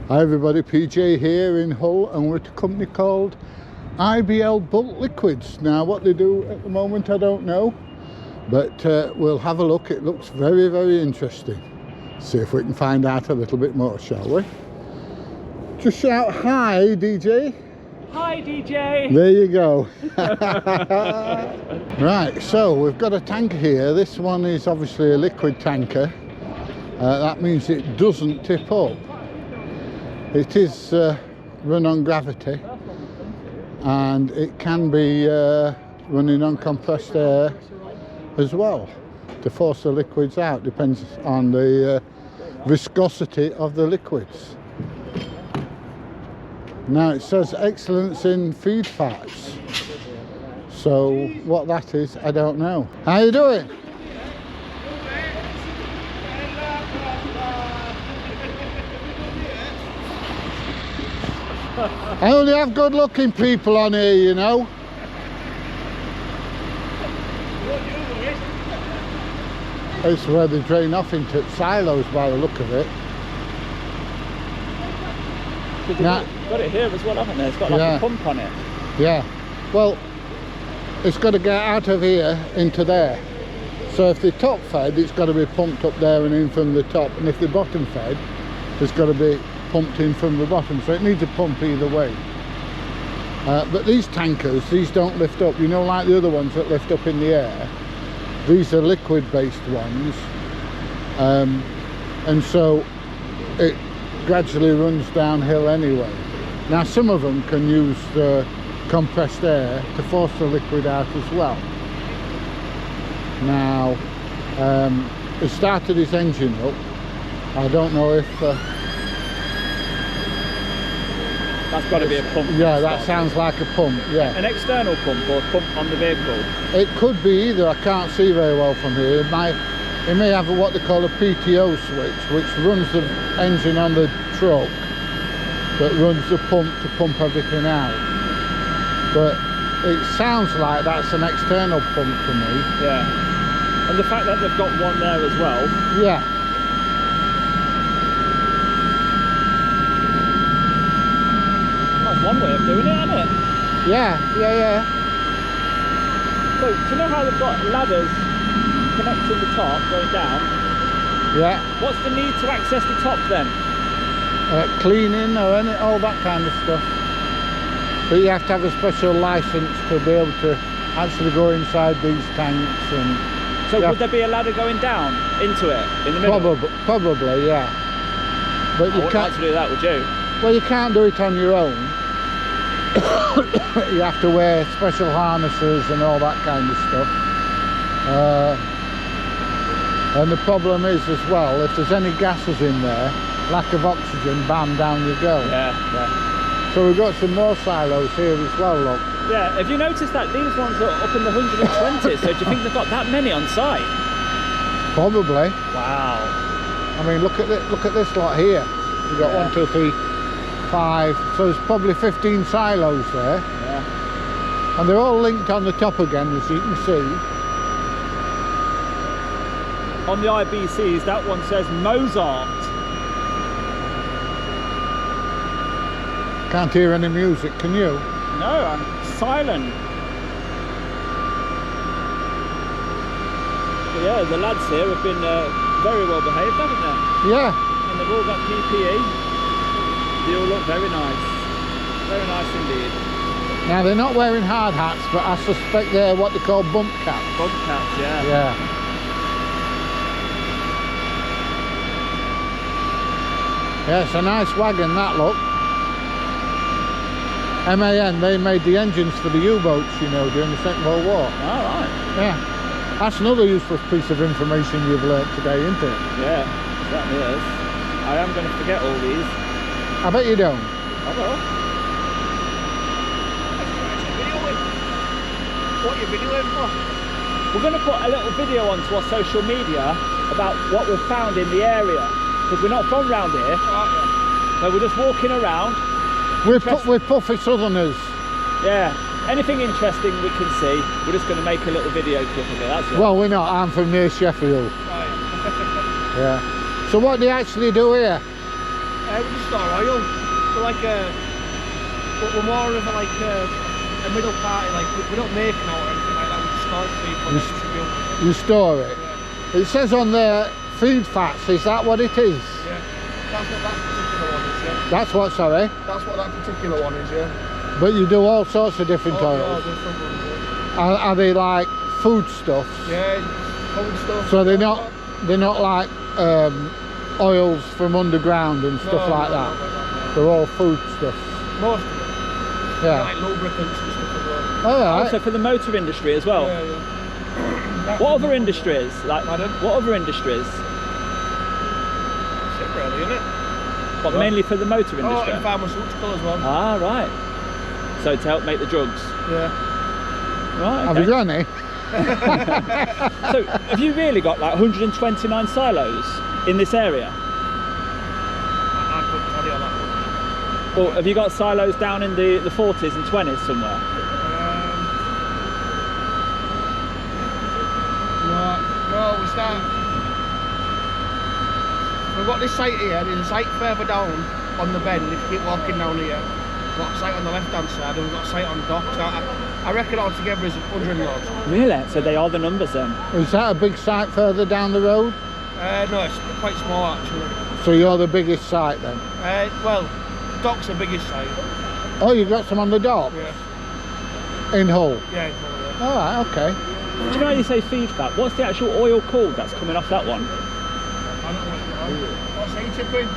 Hi everybody, PJ here in Hull, and we're at a company called IBL Bulk Liquids. Now what they do at the moment I don't know, but we'll have a look. It looks very, very interesting. See if we can find out a little bit more, shall we? Just shout hi, DJ. Hi DJ. There you go. Right, so we've got a tanker here. This one is obviously a liquid tanker. That means it doesn't tip up. It is run on gravity, and it can be running on compressed air as well to force the liquids out. Depends on the viscosity of the liquids. Now it says excellence in feed parts, so what that is I don't know. How you doing? I only have good looking people on here, you know. It's where they drain off into silos by the look of it. Now, got it here as well, haven't they? It's got like a pump on it. Yeah. Well, it's got to get out of here into there. So if they're top fed, it's got to be pumped up there and in from the top. And if they're bottom fed, it's got to be pumped in from the bottom, so it needs a pump either way. But these tankers, these don't lift up, you know, like the other ones that lift up in the air. These are liquid based ones, and so it gradually runs downhill anyway. Now some of them can use the compressed air to force the liquid out as well. Now it started his engine up. I don't know if that's got to be a pump. Yeah, that sounds like a pump, yeah. An external pump or a pump on the vehicle? It could be either, I can't see very well from here. It may have what they call a PTO switch, which runs the engine on the truck, but runs the pump to pump everything out. But it sounds like that's an external pump to me. Yeah. And the fact that they've got one there as well. Yeah. One way of doing it, isn't it? Yeah. So, do you know how they've got ladders connecting the top going down? Yeah. What's the need to access the top then? Cleaning or all that kind of stuff. But you have to have a special license to be able to actually go inside these tanks. And so would there be a ladder going down into it in the middle? Probably, yeah. But you can't like to do that, would you? Well, you can't do it on your own. You have to wear special harnesses and all that kind of stuff. And the problem is as well, if there's any gases in there, lack of oxygen, bam, down you go. Yeah. So we've got some more silos here as well, look. Yeah, have you noticed that these ones are up in the 120s, so do you think they've got that many on site? Probably. Wow. I mean, look at this lot here. You've got 1, 2, 3, 5, so there's probably 15 silos there. Yeah. And they're all linked on the top again, as you can see. On the IBCs, that one says Mozart. Can't hear any music, can you? No, I'm silent. But yeah, the lads here have been very well behaved, haven't they? Yeah. And they've all got PPE. They all look very nice. Very nice indeed. Now they're not wearing hard hats, but I suspect they're what they call bump caps. Bump caps, yeah. Yeah. Yeah, it's a nice wagon, that look. MAN, they made the engines for the U-boats, you know, during the Second World War. All right. Yeah. That's another useful piece of information you've learnt today, isn't it? Yeah, certainly is. I am going to forget all these. I bet you don't. I will. What are you videoing for? We're going to put a little video onto our social media about what we've found in the area, because we're not from round here. Right, yeah. So we're just walking around. We're puffy southerners. Yeah. Anything interesting we can see, we're just going to make a little video clip of it, that's all. Well, we're not. I'm from near Sheffield. Right. Yeah. So what do you actually do here? We just store oil. We're like but we're more of like a middle party. Like we don't make it out or anything like that. We just store it for people. and distribute. You store it? Yeah. It says on there, feed fats, is that what it is? Yeah. That's what that particular one is, yeah. That's what, sorry? That's what that particular one is, yeah. But you do all sorts of different Oh, oils. yeah, different ones, yeah. Are they like foodstuffs? Yeah, food stuff. So they're not like oils from underground and stuff like that. No. They're all foodstuffs. Most of them. Yeah. Like lubricants and stuff as well. All right. Also for the motor industry as well. Yeah, yeah. What other industries? Like, Pardon? what other industries? That's it really, isn't it? But mainly for the motor Oh, industry. and pharmaceutical as well. Ah, right. So to help make the drugs. Yeah. Right. Have Okay. you got any? So have you really got like 129 silos in this area? I couldn't tell you on that one. Or have you got silos down in the 40s and 20s somewhere? No, we start. We've got this site here, there's a site further down on the bend. If you keep walking down here, we've got a site on the left hand side and we've got a site on docks. I reckon altogether is 100 loads. Really? So they are the numbers then? Is that a big site further down the road? No, it's quite small actually. So you're the biggest site then? Well, docks the biggest site. Oh, you got some on the dock? Yeah. In Hull? Yeah, it's one of them. All right, okay. Do you know how you say feed fat? What's the actual oil called that's coming off that one? I don't know what it's called. What's he tipping?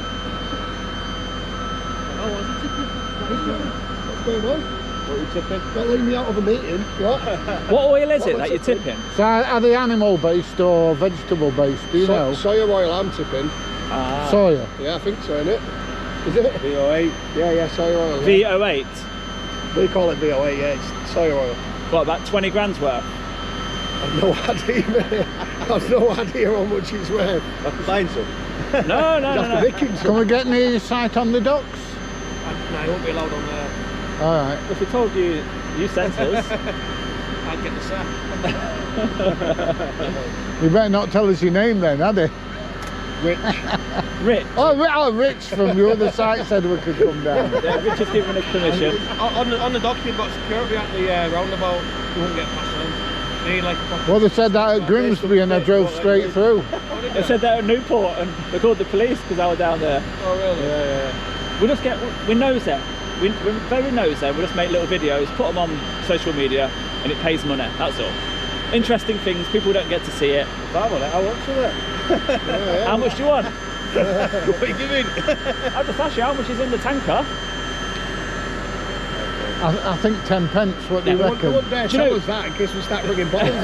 Oh, what's he tipping? What's going on? What are you tipping? Don't leave me out of a meeting. What? What oil is it that you're tipping? So are they animal based or vegetable based? Do you know? Soya oil I'm tipping. Ah. Soya. Yeah, I think so, innit? Is it? VO8. Yeah, soya oil. VO8? We call it VO8, yeah, it's soya oil. What, about 20 grand's worth? I've no idea, mate. I've no idea how much it's worth. I can find some. No, no. Can we get near your site on the docks? No, I won't be allowed on there. All right. If we told you sent us. I'd get the sack. You better not tell us your name then, had he? Rich. Rich. Oh, Rich from the other site said we could come down. Yeah, Rich has given us permission. On the dock you've got security at the roundabout. You won't get past them. They need like a proper... Well, they said that at Grimsby and I drove straight through. They said that at Newport and they called the police because I was down there. Oh really? Yeah. We're nosy. We're very nosy. We just make little videos, put them on social media and it pays money, that's all. Interesting things, people don't get to see it. How much is it? How much do you want? What are you giving? I'll just ask you, how much is in the tanker? I think 10 pence, what do you reckon? Wouldn't dare tell us that in case we start bringing bottles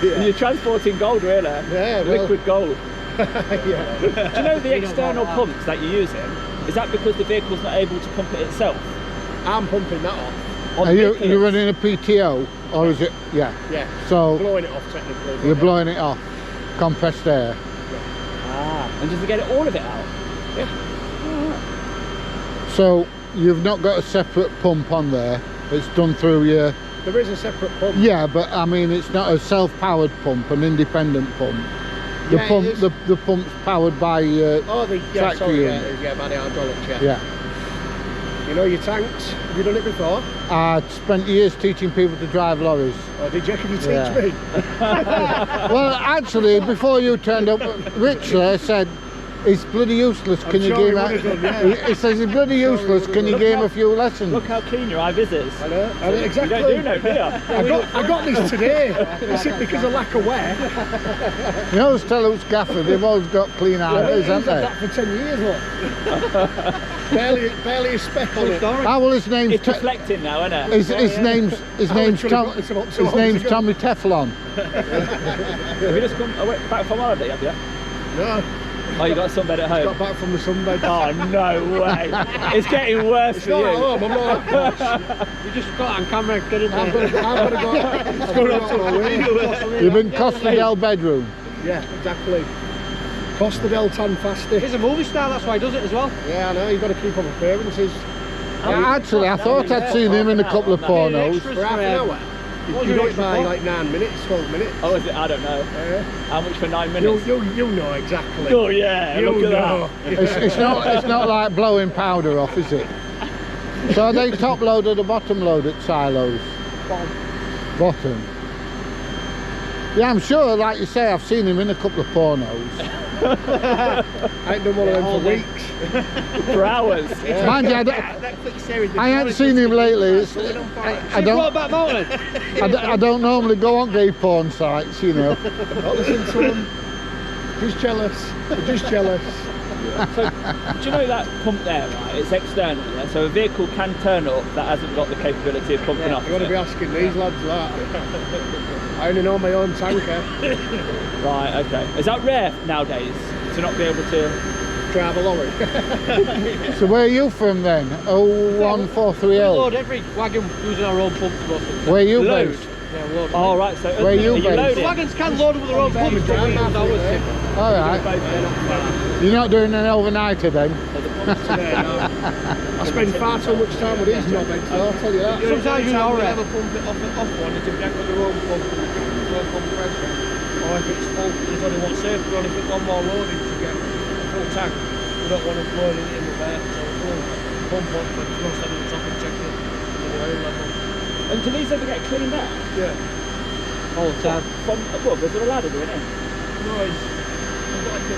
in. You're transporting gold, really. Yeah, well. Liquid gold. Yeah. Do you know the external pumps that you're using? Is that because the vehicle's not able to pump it itself? I'm pumping that off. Are you running a PTO or is it? Yeah. Yeah. So Blowing it off technically. you're blowing it off, compressed air. Ah, and just to get all of it out? So you've not got a separate pump on there. It's done through your... There is a separate pump. Yeah, but I mean it's not a self-powered pump, an independent pump. The Yeah, pump, it is. the pump's powered by tractor unit. Yeah, by the hydraulics, yeah. Yeah. You know your tanks? Have you done it before? I spent years teaching people to drive lorries. Or did you teach Yeah. me? Well, actually, before you turned up, Rich there said, it's bloody useless, can you sure give he him would have done, yeah. He says, it's bloody useless, can you give him a few lessons? Look how clean your eye-vis is. I know. Exactly. You don't do no, do you? I got this today. Is it because of lack of wear? You always tell who's gaffer, they've always got clean eyes, haven't He's had they? that for 10 years, look. barely a speck on it. Ah, well, his name's... It's reflecting now, isn't it? His name's should have got this about 2 his hours name's ago. Tommy Teflon. Have you just come back from holiday, have you? No. Oh, you got a sunbed at home? Got back from the sunbed. Oh, no way. It's getting worse It's for not you. at home, I'm not that posh. You just got on camera, get it there. I've got to go. You've been Costa del bedroom. Yeah, exactly. Costa del Tan Fasti. He's a movie star, that's why he does it as well. Yeah, I know, you've got to keep up appearances. Actually, I thought I'd seen him in a couple of pornos. For half an hour. You do it by like 9 minutes, 12 minutes. Oh, is it? I don't know. How much for 9 minutes? You know exactly. Oh yeah, You look know. at that. It's not like blowing powder off, is it? So are they top loaded or bottom loaded silos? Bottom. Yeah, I'm sure, like you say, I've seen him in a couple of pornos. I ain't done one of them for weeks. For hours. Mind you, I haven't seen him lately. I don't normally go on gay porn sites, you know. Don't listen to him. Just jealous. Just jealous. So, do you know that pump there, right? It's external, yeah? So a vehicle can turn up that hasn't got the capability of pumping off. You've got to be asking these lads that. I only know my own tanker. Right, okay. Is that rare nowadays, to not be able to drive a lorry? So where are you from then? 0143L? We load every wagon using our own pumps. Where are you load? based? Yeah, load. Oh, right, so Where are you based? loading? Wagons can load with their own pumps, but we use ours. Alright. You're not doing an overnighter then? I spend far too much time with these knobheads, I'll tell you that. Sometimes you know, never pump it off one, if they've got their own pump and their own pump pressure, or if it's full, there's only one safe, we only put one more loading to get a full tank. We don't want to load it in with air, so we'll pump up, but there's no stand on the top and check the oil level. And do these ever get cleaned out? Yeah. all the time. From above, is there a ladder doing it? No, it's got like a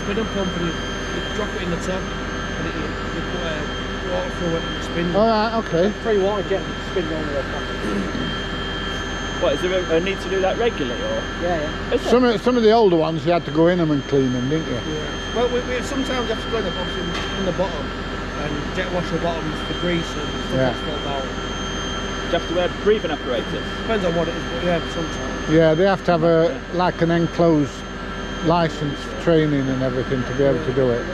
spinning pump and you drop it in the tub and you put water through it and it spins. Alright, okay. Free water jet spinning on the What, is there a need to do that regularly, or? Yeah. Is there? Some of the older ones you had to go in them and clean them, didn't you? Yeah. Well, we sometimes have to go in the box in the bottom and jet wash the bottoms for grease and stuff that's filled out. Do you have to wear breathing apparatus? Depends on what it is, but yeah, sometimes. Yeah, they have to have like an enclosed license for training and everything to be able to do it.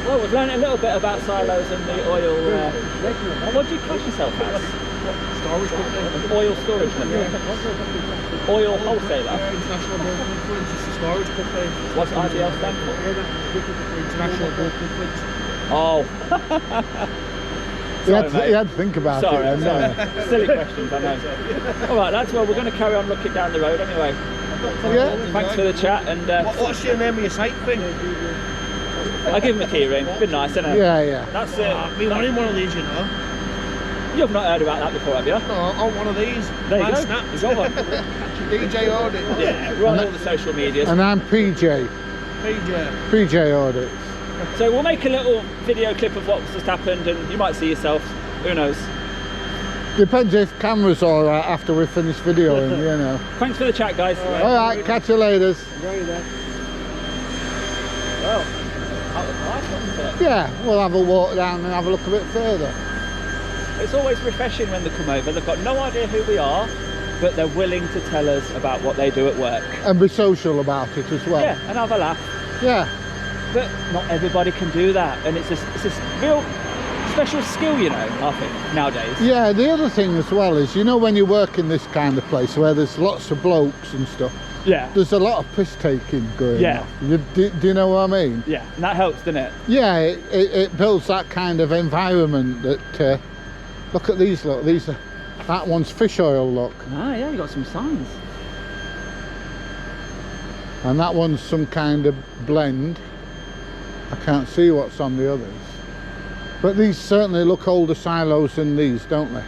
Well, we've learned a little bit about silos and the oil. What do you class yourself as? Storage company. An oil storage company? Oil wholesaler? Yeah, International Bulk Liquids, it's a storage company. What's IBL stand for? International Bulk Liquids. Oh. You had to think about it then, sorry. Silly questions, I know. Alright, lads, well, we're going to carry on looking down the road anyway. Yeah. Thanks for the chat, and What's your name of your site thing? I'll give him a key ring. Been nice, isn't it? Yeah. That's it. I've been wanting one of these, you know. You've not heard about that before, have you? No, I want one of these. There you Mine go. snapped. You got one. DJ Audits. Yeah, we're on all the social medias. And I'm PJ Audits. So we'll make a little video clip of what's just happened, and you might see yourself. Who knows? Depends if camera's alright after we finish videoing, you know. Thanks for the chat, guys. Alright, catch you later. Well, that was nice, wasn't it? Yeah, we'll have a walk down and have a look a bit further. It's always refreshing when they come over. They've got no idea who we are, but they're willing to tell us about what they do at work. And be social about it as well. Yeah, and have a laugh. Yeah. But not everybody can do that, and it's a real special skill, you know, I think, nowadays. Yeah, the other thing as well is, you know, when you work in this kind of place where there's lots of blokes and stuff, Yeah. there's a lot of piss taking going on. Do you know what I mean? Yeah, and that helps, doesn't it? Yeah, it builds that kind of environment that, look at these, look, that one's fish oil, look. Ah, yeah, you got some signs. And that one's some kind of blend. I can't see what's on the others. But these certainly look older silos than these, don't they?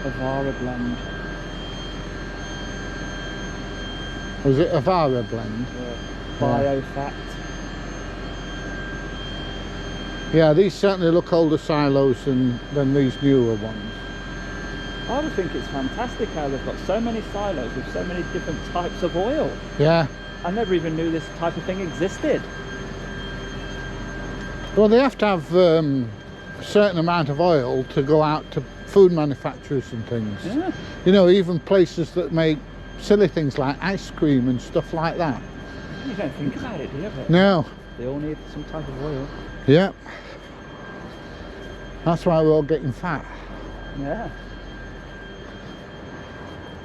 Avara blend. Was it Avara blend? Biofat. Yeah, these certainly look older silos than these newer ones. I would think it's fantastic how they've got so many silos with so many different types of oil. Yeah. I never even knew this type of thing existed. Well, they have to have a certain amount of oil to go out to food manufacturers and things. Yeah. You know, even places that make silly things like ice cream and stuff like that. You don't think about it, do you? But No. they all need some type of oil. Yeah. That's why we're all getting fat. Yeah.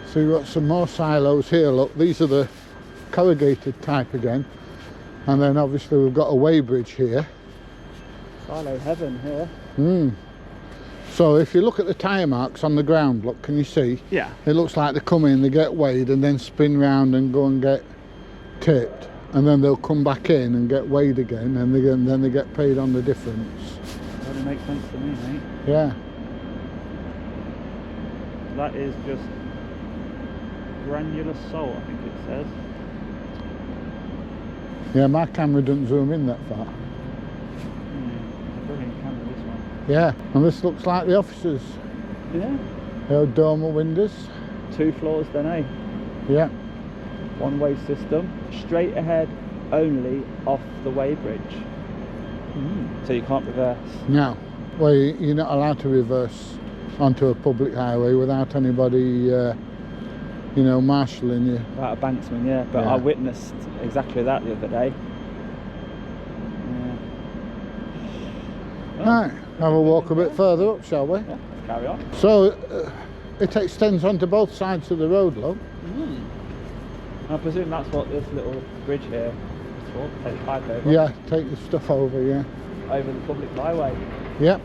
So we've got some more silos here. Look, these are the corrugated type again. And then obviously we've got a weighbridge here. Silo heaven here. So if you look at the tyre marks on the ground, look, can you see? Yeah. It looks like they come in, they get weighed and then spin round and go and get tipped, and then they'll come back in and get weighed again, and then they get paid on the difference. That would make sense to me, mate. Yeah. That is just granular salt, I think it says. Yeah, my camera doesn't zoom in that far. It's a brilliant camera, this one. Yeah, and this looks like the offices. Yeah. The old dormer windows. 2 floors then, eh? Yeah. One-way system. Straight ahead only off the weighbridge. So you can't reverse. Now, well, you're not allowed to reverse onto a public highway without anybody, you know, marshalling you. Without a banksman, yeah. But Yeah. I witnessed exactly that the other day. Yeah. Right, have a walk a bit further up, shall we? Yeah, let's carry on. So, it extends onto both sides of the road, look. I presume that's what this little bridge here is for. Take the pipe over. Yeah, take the stuff over, yeah. Over the public highway. Yep.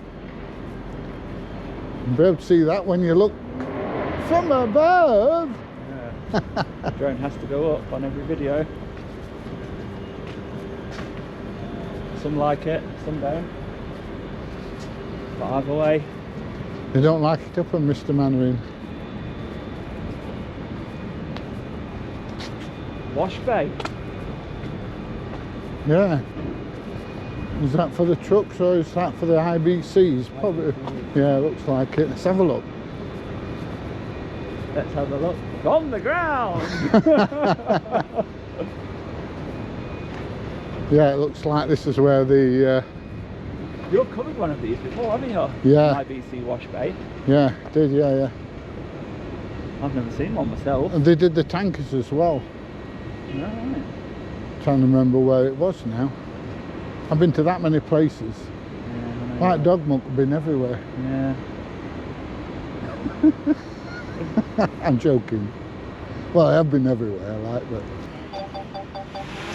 You'll be able to see that when you look from above. Yeah. Drone has to go up on every video. Some like it, some don't. But either way. They don't like it up on Mr. Mannering. Wash bay. Yeah. Is that for the trucks or is that for the IBCs? Probably. Yeah, looks like it. Let's have a look. Let's have a look. On the ground! Yeah, it looks like this is where the... You've covered one of these before, haven't you? Yeah. An IBC wash bay. Yeah, did, yeah. I've never seen one myself. And they did the tankers as well. Right. Trying to remember where it was now. I've been to that many places. Yeah, Like dog muck, I've been everywhere. Yeah. I'm joking. Well, I have been everywhere, like, but...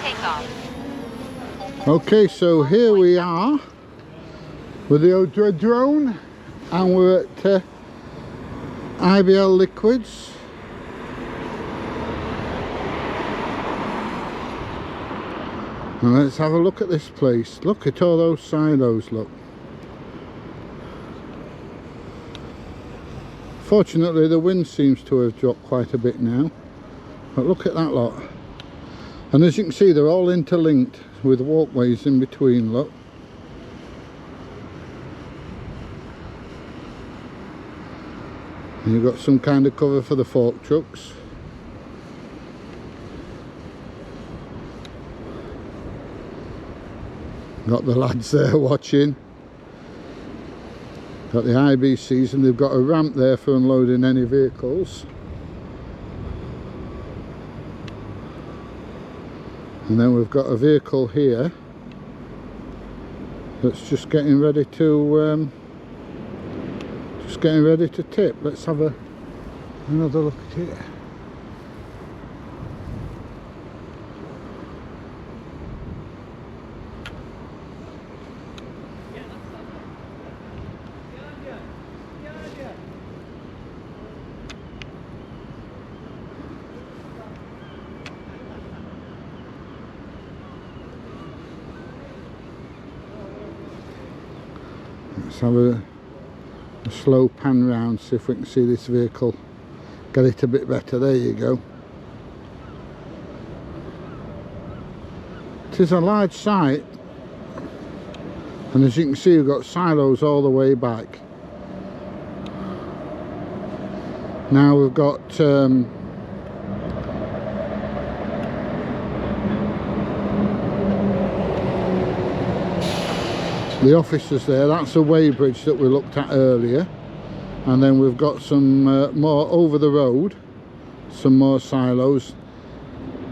Take off. Okay, so here we are with the old drone, and we're at IBL Liquids. And let's have a look at this place. Look at all those silos, look. Fortunately, the wind seems to have dropped quite a bit now. But look at that lot. And as you can see, they're all interlinked with walkways in between, look. And you've got some kind of cover for the fork trucks. Got the lads there watching. Got the IBCs, and they've got a ramp there for unloading any vehicles. And then we've got a vehicle here that's just getting ready to tip. Let's have another look at it. Let's have a slow pan round, see if we can see this vehicle, get it a bit better. There you go. It is a large site, and as you can see, we've got silos all the way back. Now we've got the officers there. That's a weighbridge that we looked at earlier, and then we've got some more over the road, some more silos.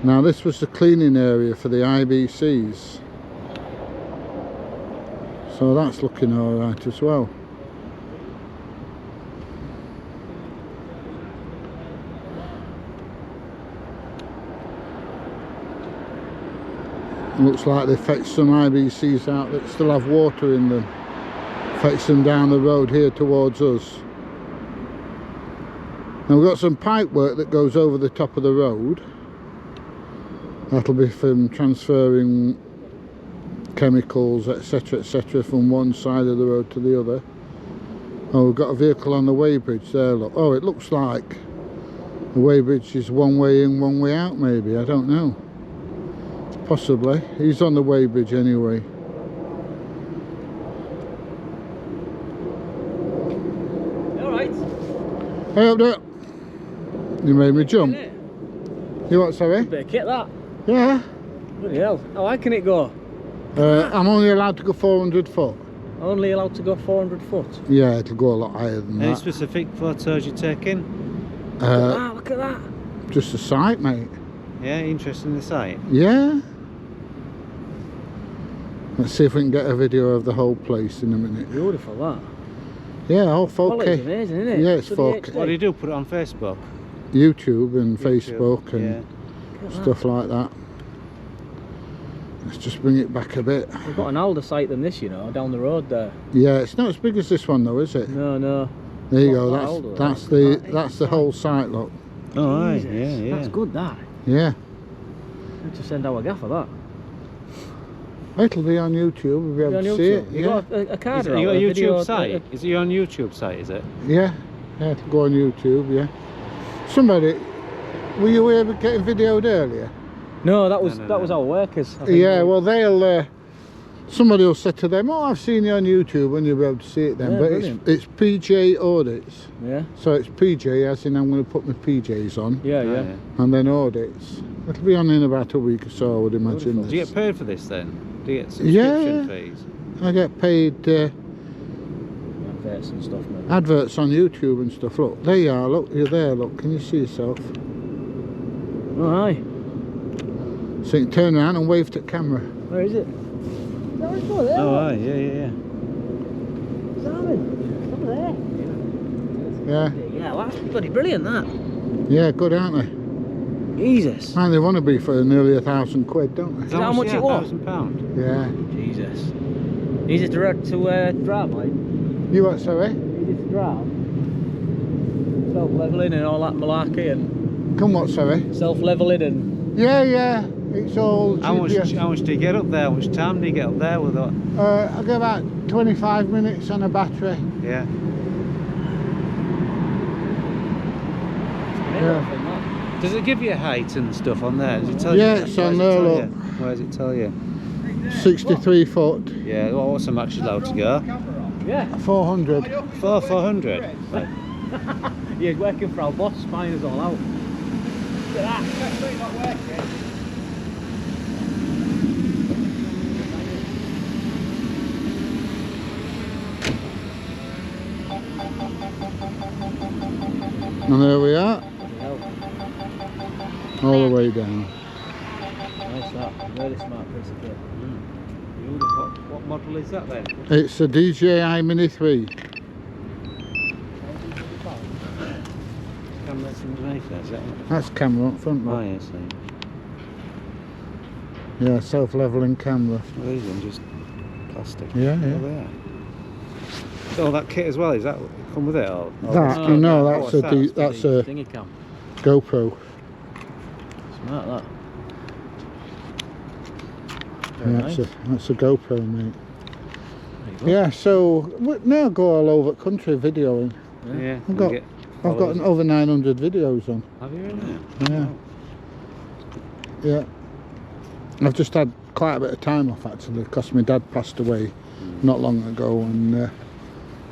Now this was the cleaning area for the IBCs, so that's looking all right as well. Looks like they fetched some IBCs out that still have water in them fetch them down the road here towards us. Now we've got some pipe work that goes over the top of the road. That'll be from transferring chemicals, etc, etc, from one side of the road to the other. Oh, we've got a vehicle on the weighbridge there, look. Oh, it looks like the weighbridge is one way in, one way out, maybe, I don't know. Possibly. He's on the weighbridge anyway. Alright. Hey up there! You made me jump. You what, sorry? Bit of kit that. Yeah. Bloody hell. How high can it go? I'm only allowed to go 400 foot. Only allowed to go 400 foot. Yeah, it'll go a lot higher than Any that. specific photos you're taking? Look at that. Just a sight, mate. Yeah, interested in the site? Yeah. Let's see if we can get a video of the whole place in a minute. Beautiful that. Yeah, all Quality's 4K. amazing, isn't it? Yeah, it's Bloody 4K. What do you do? Put it on Facebook? YouTube and YouTube, Facebook and stuff like that. Let's just bring it back a bit. We've got an older site than this, you know, down the road there. Yeah, it's not as big as this one though, is it? No, no. There you Not go. that older, That's the whole site, look. Oh, aye, Jesus, yeah, yeah. That's good, that. Yeah. Need to send our gaffer that. It'll be on YouTube. We'll be able to see it. You Yeah. got a card You out, got a video, YouTube site? Is it your own YouTube site, is it? Yeah. Yeah, it'll go on YouTube. Yeah. Somebody, were you able to get videoed earlier? No, that was No. our workers. I think. Yeah. Well, they'll. Somebody will say to them, "Oh, I've seen you on YouTube," and you'll be able to see it then. Yeah, but brilliant. it's PJ Audits. Yeah. So it's PJ, as in I'm going to put my PJs on, Yeah, Oh, yeah. and then Audits. It'll be on in about a week or so, I would imagine. Do you This. get paid for this then? Do you get Yeah, subscription yeah. fees? I get paid Adverts and stuff, man. adverts on YouTube and stuff. Look, there you are. Look, you're there. Look, can you see yourself? Oh, aye. So you can turn around and wave to the camera. Where is it? No, it's not there. Oh, aye, yeah, yeah, yeah. Simon, over there. Yeah, Yeah, well, that's bloody brilliant, that. yeah, good, aren't they? Jesus. And they want to be for nearly £1,000, don't Is they? that how much it was? £1,000? Yeah. Jesus. Easy to drive, like. You what, sorry? Easy to drive. Self-leveling and all that malarkey and Come what, sorry? self-leveling and... Yeah, yeah. It's all How much GPS. do you get up there? How much time do you get up there with that? I get about 25 minutes on a battery. Yeah. Yeah. Does it give you height and stuff on there? Does it tell Yeah, you? it's Where on does it there, tell look. you? Where does it tell you? 63 foot. Yeah, well, what's the max you're allowed to go? Yeah. 400. 400? Right. You're working for our boss, spying us all out. Look at that. And there we are. Hell, All the way down. nice that. Really smart piece of kit. What model is that then? It's a DJI Mini 3. Camera's underneath there, is that? That's camera up front. Oh, Look. yeah, see. Yeah, self-leveling camera. Well, these ones just plastic. Yeah, yeah. Oh, they are. So that kit as well, is that come with it? Or That, Oh, no, yeah. that's Oh, a what's that's a Thingy cam. GoPro. Smart that. Yeah, that's a GoPro, mate. Yeah, so we now go all over the country videoing. Yeah. I've got over 900 videos on. Have you in Yeah. Yeah. I've just had quite a bit of time off actually because my dad passed away not long ago, and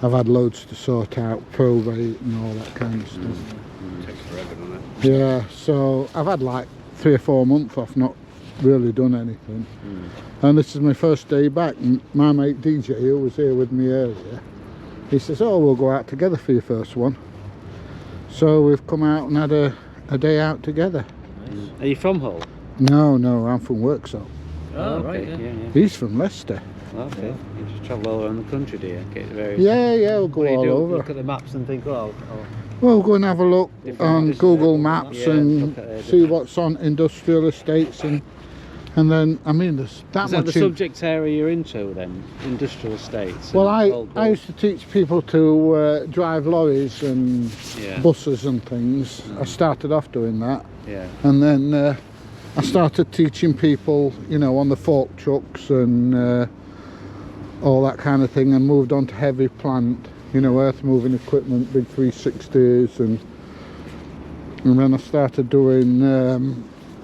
I've had loads to sort out, probate and all that kind of stuff. Takes forever, doesn't it? Yeah, so I've had like 3 or 4 months off, not really done anything. And this is my first day back. My mate DJ, who was here with me earlier, he says, "Oh, we'll go out together for your first one." So we've come out and had a day out together. Are you from Hull? No, I'm from Worksop. Oh, right, yeah. yeah. He's from Leicester. Okay. You just travel all around the country, do you? Get various... Yeah, we'll go What do you all do? over. Look at the maps and think, oh, We'll go and have a look Different on different Google areas. Maps Yeah, and look at see what's on industrial estates and And then, I mean, there's that Is much. that the subject area you're into then? Industrial estates? Well, and I used to teach people to drive lorries and Yeah. buses and things. I started off doing that. Yeah. And then I started teaching people, you know, on the fork trucks and all that kind of thing, and moved on to heavy plant, you know, earth moving equipment, big 360s, and then I started doing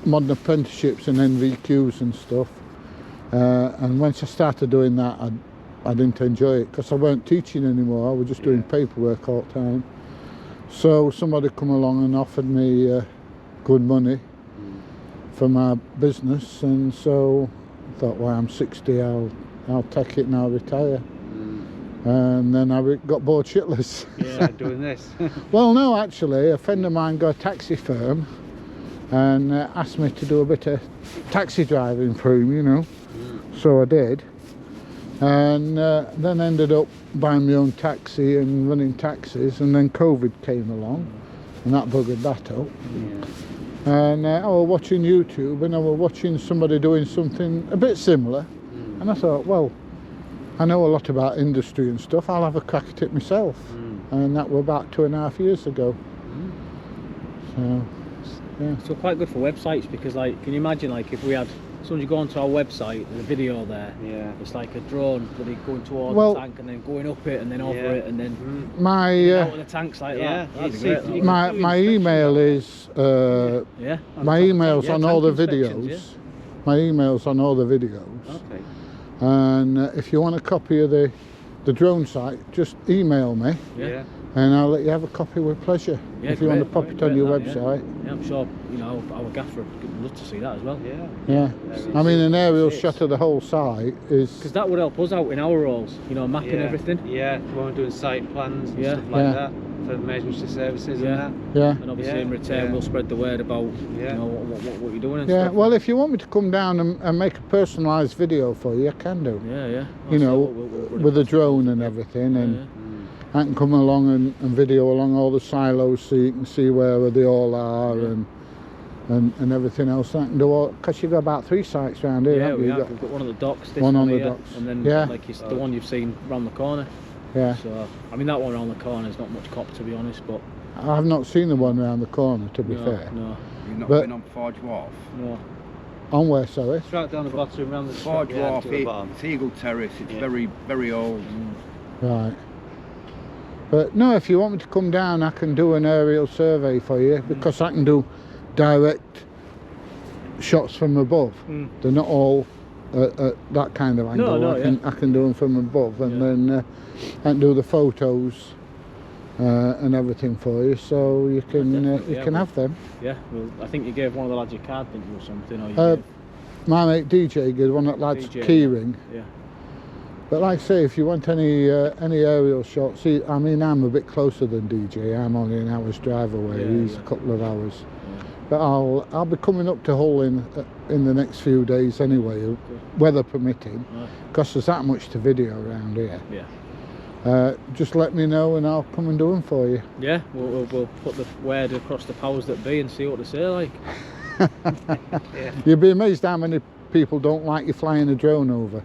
modern apprenticeships and NVQs and stuff. And once I started doing that, I didn't enjoy it because I weren't teaching anymore. I was just doing paperwork all the time. So somebody come along and offered me good money for my business, and so I thought, well, I'm 60, I'll take it and I'll retire. And then I got bored shitless. Yeah, doing this. Well, no, actually, a friend of mine got a taxi firm and asked me to do a bit of taxi driving for him, you know. So I did, and then ended up buying my own taxi and running taxis, and then COVID came along and that buggered that up. And I was watching YouTube, and I was watching somebody doing something a bit similar, and I thought, well, I know a lot about industry and stuff, I'll have a crack at it myself. And that was about 2.5 years ago. So, yeah. So quite good for websites, because like, can you imagine like if we had, as soon as you go onto our website, there's a video there. Yeah. It's like a drone bloody going towards Well, the tank and then going up it and then over it and then My out of the tanks like Yeah, that. That'd be you great, see- that you would. my email is Yeah. my email's Yeah, on all the tank inspections, videos. My email's on all the videos. Okay. And if you want a copy of the drone site, just email me, Yeah. and I'll let you have a copy with pleasure. Yeah, if you want to great, pop it on great, your that, yeah. website. Yeah, I'm sure, you know, our gaffer would love to see that as well. Yeah. Yeah. Yeah. I mean, an aerial It's- shot of the whole site is. Because that would help us out in our roles, you know, mapping everything. Yeah, when we're doing site plans and Yeah. stuff like Yeah. that for emergency services Yeah. and Yeah. And obviously Yeah, in return yeah. we'll spread the word about, Yeah. you know, what you're doing and Yeah. stuff. Well, if you want me to come down and make a personalised video for you, I can do. Yeah, yeah. You So know, we'll with a drone and everything, and yeah. I can come along and video along all the silos so you can see where they all are and everything else. I can do all, because you've got about 3 sites around here, Yeah, haven't you? we You've have. got- We've got one on the docks, this one on the here, docks. and then Yeah. like the one you've seen round the corner. Yeah. So I mean that one around the corner is not much cop, to be honest, but I've not seen the one around the corner, to be no, fair. no, You've not But- been on Forge Wharf? no. On where, sorry? It's right down the bottom, around the Forge yeah, Wharf, to the bottom. it's Eagle Terrace, it's Yeah. very, very old. Right. But no, if you want me to come down, I can do an aerial survey for you, because I can do direct shots from above. They're not all that kind of angle. no, I can do them from above, and Yeah. then I can do the photos and everything for you, so you can definitely, yeah, have them. Yeah, well, I think you gave one of the lads your card, didn't you, or something? Or you Uh, gave, My mate DJ did one at Lads DJ, Keyring. yeah. But like I say, if you want any aerial shots, see, I mean, I'm a bit closer than DJ. I'm only an hour's drive away. Yeah, He's yeah. a couple of hours. Yeah. But I'll be coming up to Hull in the next few days anyway, weather permitting, Right. because there's that much to video around here. Yeah. Just let me know and I'll come and do them for you. Yeah, we'll put the word across the powers that be and see what they say, like. You'll be amazed how many people don't like you flying a drone over.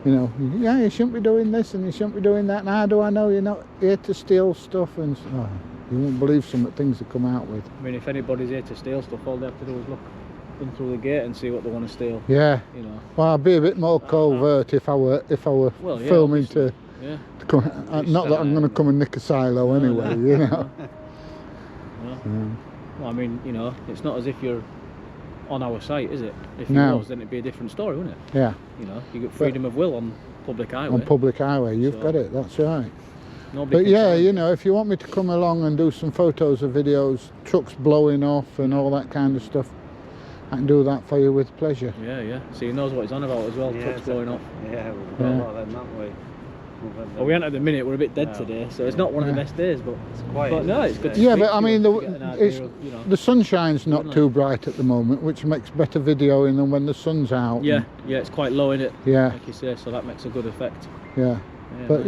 You know, yeah, you shouldn't be doing this and you shouldn't be doing that. And how do I know you're not here to steal stuff? And you won't believe some of the things they come out with. I mean, if anybody's here to steal stuff, all they have to do is look in through the gate and see what they want to steal. Yeah. You know. Well, I'd be a bit more covert if I were Well, yeah, filming obviously. to Yeah. come. Not that I'm going to come and nick a silo anyway. You know. No. Well, I mean, you know, it's not as if you're on our site, is it? If you No. was, then it'd be a different story, wouldn't it? Yeah. You know, you get freedom of will on public highway. On public highway, you've So- got it. That's right. Nobody But can yeah, challenge you it. know, if you want me to come along and do some photos or videos, trucks blowing off and all that kind of stuff, I can do that for you with pleasure. Yeah, yeah. So he knows what he's on about as well. Trucks blowing up. Yeah, we've got Yeah. a lot of them that way. Well, we aren't at the minute. We're a bit dead No. today, so it's not one of the Yeah. best days. But It's quiet. But no, it's good to Yeah, speak but I to you mean, and to get an idea it's, of, you know. the sunshine's not Isn't it? too bright at the moment, which makes better videoing than when the sun's out. Yeah, yeah, it's quite low in it. Yeah. Like you say, so that makes a good effect. Yeah. Yeah, But nice.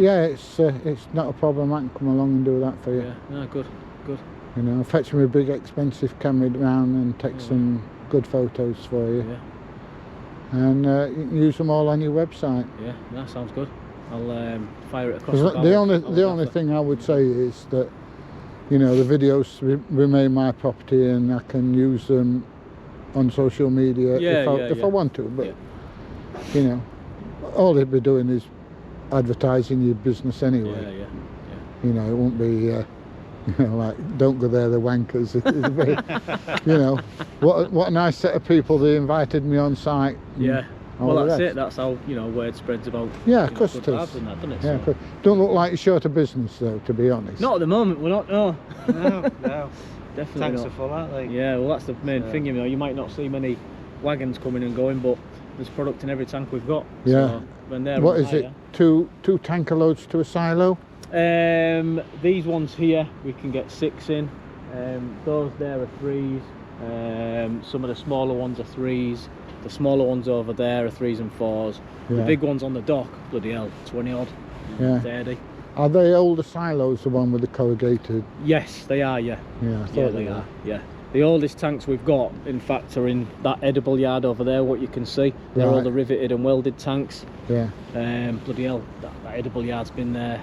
yeah, it's not a problem. I can come along and do that for you. Yeah, no, good, good. You know, fetch me a big expensive camera round and take some good photos for you. Yeah. and you can use them all on your website. Yeah, that sounds good. I'll fire it across. 'Cause the only thing I would say is that, you know, the videos remain my property, and I can use them on social media if I want to. But you know, all they'd be doing is advertising your business anyway. Yeah. You know, it won't be, you know, like, don't go there, the wankers. It'll be, you know, what a nice set of people. They invited me on site. Yeah. Well, that's it. That's how, you know, word spreads about. Yeah, of course it is. And that, doesn't it? Yeah, So. don't look like you're short of business though, to be honest. Not at the moment. We're not. No. No. Definitely Tanks not. are full, aren't they? Yeah. Well, that's the main thing. You know, you might not see many wagons coming and going, but there's product in every tank we've got. Yeah. So when they're What on is hire, it? Two tanker loads to a silo? These ones here we can get 6 in. Those there are 3s. Some of the smaller ones are 3s. The smaller ones over there are 3s and 4s. Yeah. The big ones on the dock, bloody hell, 20 odd, Yeah. 30. Are they older silos, the one with the corrugated? Yes, they are. Yeah. Yeah, I thought Yeah, they are. Yeah. The oldest tanks we've got, in fact, are in that edible yard over there. What you can see, they're all Right. the riveted and welded tanks. Yeah. Bloody hell, that edible yard's been there.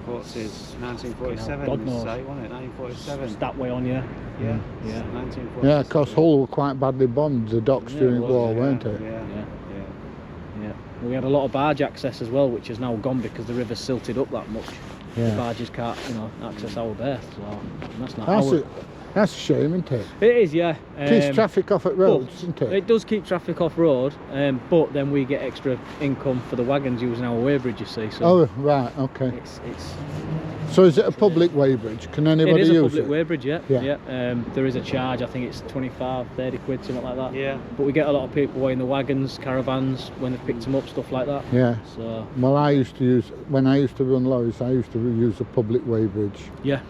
What's it? 1947. God knows. Site, wasn't it? 1947. It's that way on, yeah. Yeah. Yeah. 1947. Yeah, of course, Hull were quite badly bombed, the docks Yeah, during it the was, war, Yeah, weren't it? Yeah. Yeah. We had a lot of barge access as well, which is now gone because the river's silted up that much. The Yeah. barges can't, you know, access our berth. So that's not That's a shame, isn't it? It is, yeah. Keeps traffic off at roads, but isn't it? It does keep traffic off road, but then we get extra income for the wagons using our weighbridge, you see. So Oh, right, okay. it's So is it a public weighbridge? Can anybody it is a use public it? weighbridge, yeah. Yeah. There is a charge, I think it's 25, 30 quid, something like that. Yeah. But we get a lot of people weighing the wagons, caravans, when they've picked them up, stuff like that. Yeah. So, Well, when I used to run lorries, I used to use a public weighbridge. yeah.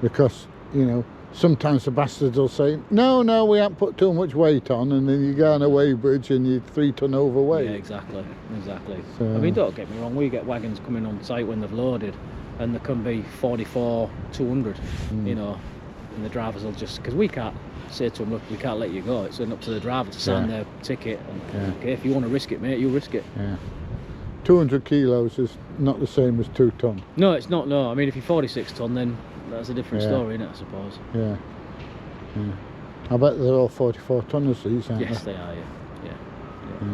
Because, you know, sometimes the bastards will say, no, we haven't put too much weight on, and then you go on a weighbridge and you're 3 ton overweight. Yeah, exactly. So- I mean, don't get me wrong, we get wagons coming on site when they've loaded, and there can be 44, 200, you know, and the drivers will just, because we can't say to them, look, we can't let you go. It's up to the driver to sign their ticket, and okay, if you want to risk it, mate, you risk it. Yeah. 200 kilos is not the same as 2 ton. No, it's not, no. I mean, if you're 46 ton, then that's a different Yeah. story, isn't it, I suppose? Yeah. I bet they're all 44 tonners, these, aren't Yes, they? they are, yeah.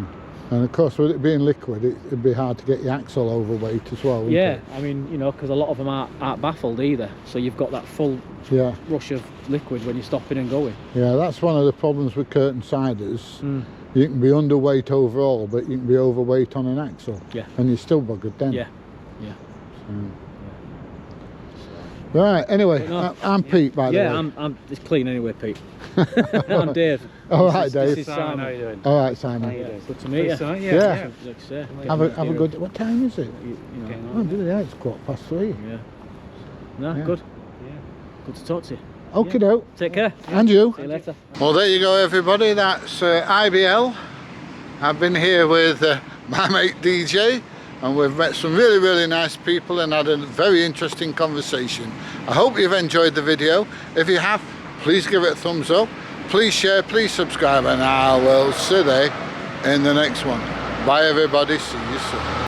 And of course, with it being liquid, it'd be hard to get your axle overweight as well, wouldn't Yeah, it? I mean, you know, because a lot of them aren't baffled either, so you've got that full Yeah. rush of liquid when you're stopping and going. Yeah, that's one of the problems with curtain siders. You can be underweight overall, but you can be overweight on an axle. Yeah. And you're still buggered then. Yeah. Right, anyway, But no, I'm Pete, by the way. Yeah, I'm it's clean anyway, Pete. I'm Dave. All right, This Dave. is Simon, how Simon. are you doing? All right, Simon. How you doing? Good to meet you. Simon, Yeah. Like I say, Have a good... What time is it? You know, Oh, yeah, it's 3:15. yeah. No, Yeah. good. Yeah. Good to talk to you. Okie doke. Take care. And you. See you later. Well, there you go, everybody. That's IBL. I've been here with my mate DJ, and we've met some really, really nice people and had a very interesting conversation. I hope you've enjoyed the video. If you have, please give it a thumbs up. Please share, please subscribe, and I will see you in the next one. Bye, everybody. See you soon.